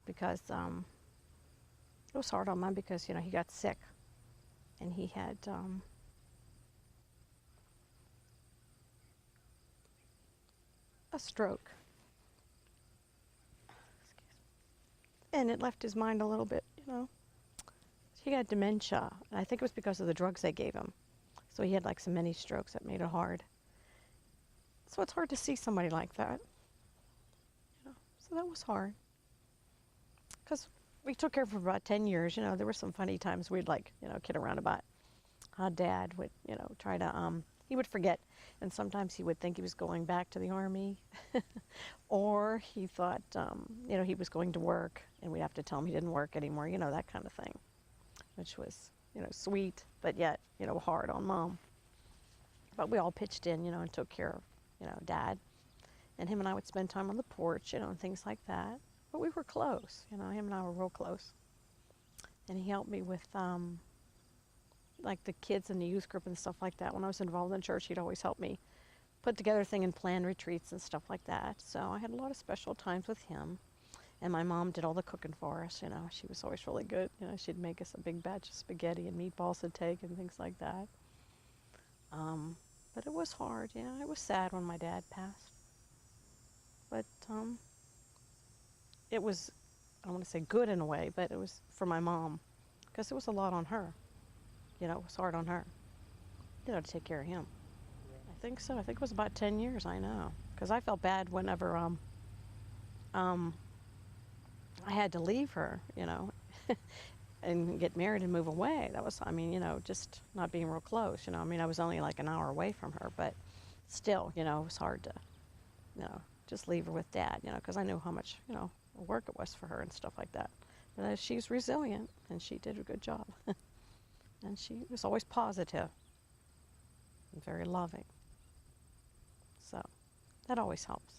because it was hard on Mom because, you know, he got sick and he had a stroke. And it left his mind a little bit, you know. He had dementia, and I think it was because of the drugs they gave him. So he had like some mini strokes that made it hard. So it's hard to see somebody like that. You know, so that was hard. Because we took care of him for about 10 years. You know, there were some funny times we'd like, you know, kid around about how Dad would, you know, try to, he would forget. And sometimes he would think he was going back to the Army. Or he thought, you know, he was going to work and we'd have to tell him he didn't work anymore, you know, that kind of thing. Which was, you know, sweet, but yet, you know, hard on Mom. But we all pitched in, you know, and took care of, you know, Dad. And him and I would spend time on the porch, you know, and things like that. But we were close, you know, him and I were real close. And he helped me with, like, the kids in the youth group and stuff like that. When I was involved in church, he'd always help me put together things and plan retreats and stuff like that. So I had a lot of special times with him. And my mom did all the cooking for us, you know. She was always really good. You know, she'd make us a big batch of spaghetti and meatballs to take and things like that. But it was hard, yeah. It was sad when my dad passed. But it was, I don't want to say good in a way, but it was for my mom. Because it was a lot on her. You know, it was hard on her. You know, to take care of him. I think so. I think it was about 10 years, I know. Because I felt bad whenever I had to leave her, you know, and get married and move away. That was, I mean, you know, just not being real close, you know. I mean, I was only like an hour away from her, but still, you know, it was hard to, you know, just leave her with Dad, you know, because I knew how much, you know, work it was for her and stuff like that. But she's resilient, and she did a good job. And she was always positive and very loving. So that always helps.